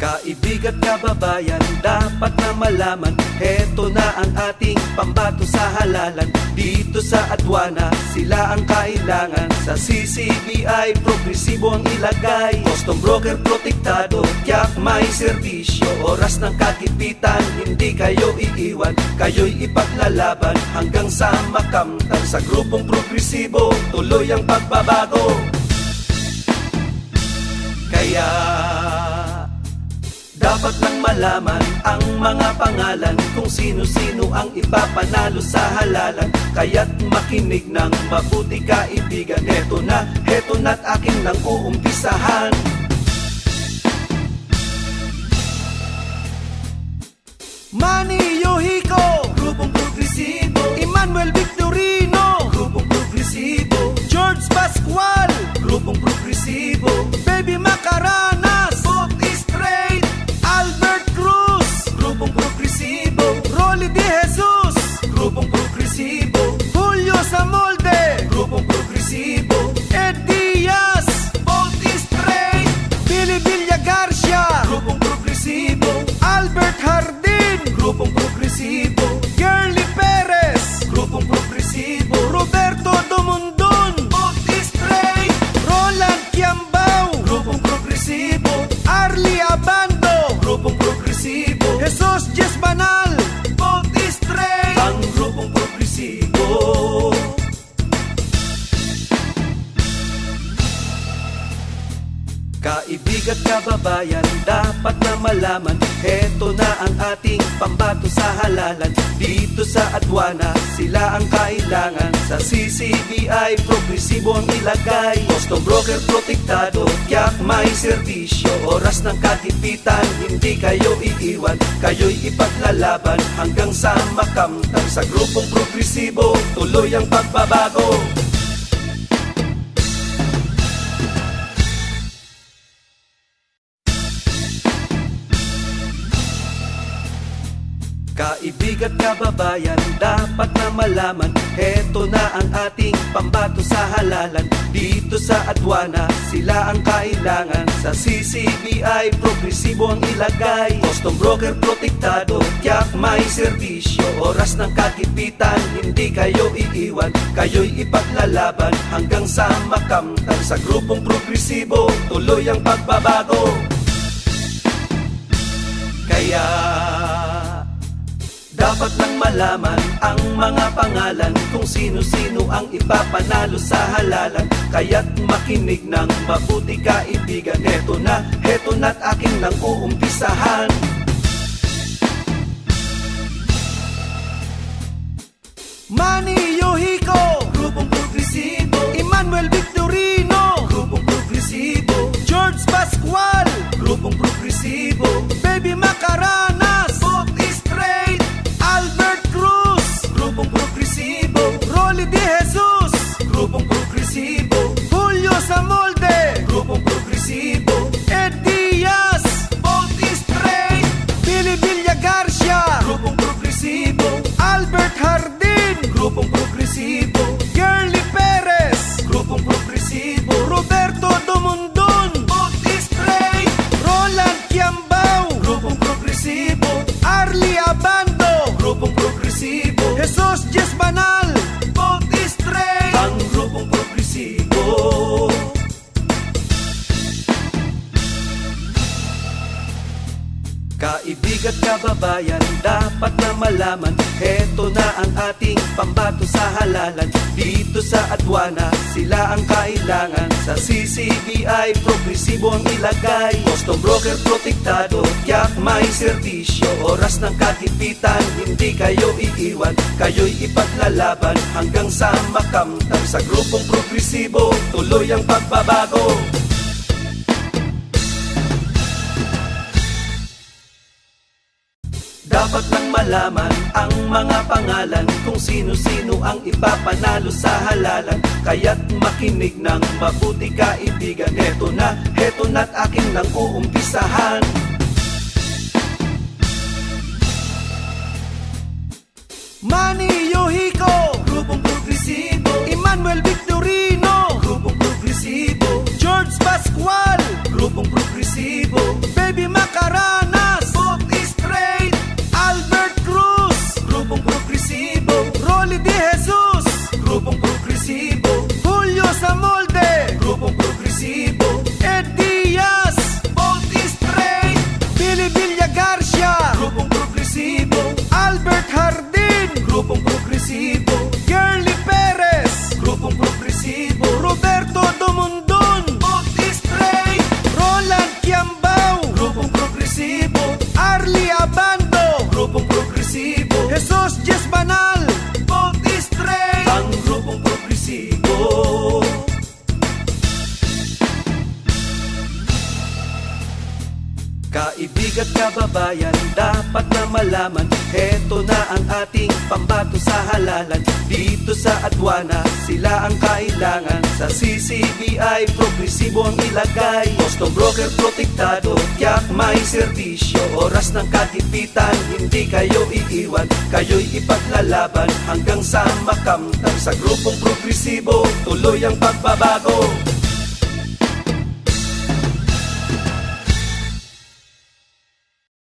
Kaibigan kababayan, dapat na malaman, heto na ang ating pambato sa halalan. Dito sa aduana, sila ang kailangan. Sa CCBI, progresibo ang ilagay. Custom broker protektado, tiyak may serbisyo. Oras ng kagipitan, hindi kayo iiwan. Kayo'y ipaglalaban hanggang sa makamtan. Sa grupong progresibo, tuloy ang pagbabago. Kaya dapat nang malaman ang mga pangalan, kung sino-sino ang ipapanalo sa halalan. Kaya't makinig ng mabuti kaibigan. Heto na't aking nang uumpisahan. Manny Yohico, grupong progresibo. Emmanuel Victorino, grupong progresibo. George Pascual, grupong progresibo. Baby Macaranas, both straight. Albert Cruz, grupong progresibo. Rolly De Jesus, grupong progresibo. Julio Zamolde, grupong progresibo. Ed Diaz, both straight. Billy Villa Garcia, grupong progresibo. Albert Hardin, grupong progresibo. Girly Perez, grupong progresibo. Roberto Dumundon, both straight. Roland Kiambao, grupong progresibo. Arlie Abando, grupong progresibo. Jesus Jess Banal, both straight. Ang grupong progresibo. Kaibigan kababayan, dapat na malaman, heto na ang ating pambato sa halalan. Dito sa aduana, sila ang kailangan. Sa CCBI, progresibo ang ilagay. Custom broker protektado, tiyak may serbisyo. Oras ng kagipitan, hindi kayo iiwan. Kayo'y ipaglalaban hanggang sa makamtan. Sa grupong progresibo, tuloy ang pagbabago. Kaibigan kababayan, dapat na malaman, heto na ang ating pambato sa halalan. Dito sa aduana, sila ang kailangan. Sa CCBI, progresibo ang ilagay. Custom broker protektado, tiyak may serbisyo. Oras ng kagipitan, hindi kayo iiwan. Kayo'y ipaglalaban hanggang sa makamtan. Sa grupong progresibo, tuloy ang pagbabago. Kaya dapat lang malaman ang mga pangalan, kung sino-sino ang ipapanalo sa halalan. Kaya't makinig ng mabuti kaibigan. Heto na't aking nang uumpisahan. Manny Yohico, grupong progresibo. Emmanuel Victorino, grupong progresibo. George Pascual, grupong progresibo. Baby Macaranas, both straight. Albert Cruz, grupong progresibo. Rolly De Jesus, grupong progresibo. Julio Zamolde, grupong progresibo. Ed Diaz, both straight. Billy Villa Garcia, grupong progresibo. Albert Hardin, grupong progresibo. Girly Perez, grupong progresibo. Roberto Dumundon, both straight. Roland Kiambao, grupong progresibo. Arlie Abando, grupong progresibo. Jesus Jess Banal, both straight. Ang grupong progresibo. Kaibigan kababayan, dapat na malaman, heto na ang ating pambato sa halalan. Dito sa aduana, sila ang kailangan. Sa CCBI, progresibo ang ilagay. Custom broker protektado, tiyak may serbisyo. Oras ng kagipitan, hindi kayo iiwan. Kayo'y ipaglalaban hanggang sa makamtan. Sa grupong progresibo, tuloy ang pagbabago. Dapat lang malaman ang mga pangalan, kung sino-sino ang ipapanalo sa halalan. Kaya't makinig ng mabuti kaibigan. Heto na't aking nang uumpisahan. Manny Yohico, grupong progresibo. Emmanuel Victorino, grupong progresibo. George Pascual, grupong progresibo. Baby Macaranas, progresibo. Arlie Abando, grupong progresibo. Jesus Jess Banal, vote is straight. Ang grupong progresibo. Kaibig at kababayan, dapat na malaman, heto na ang ating pambato sa halalan. Dito sa Aduana, sila ang kailangan. Sa CCBI, progresibo ang ilagay. Custom broker protektado, tiyak may serbisyo. Oras ng kagipitan, hindi kayo iiwan. Kayo'y ipaglalaban hanggang sa makamtan. Sa grupong progresibo, tuloy ang pagbabago.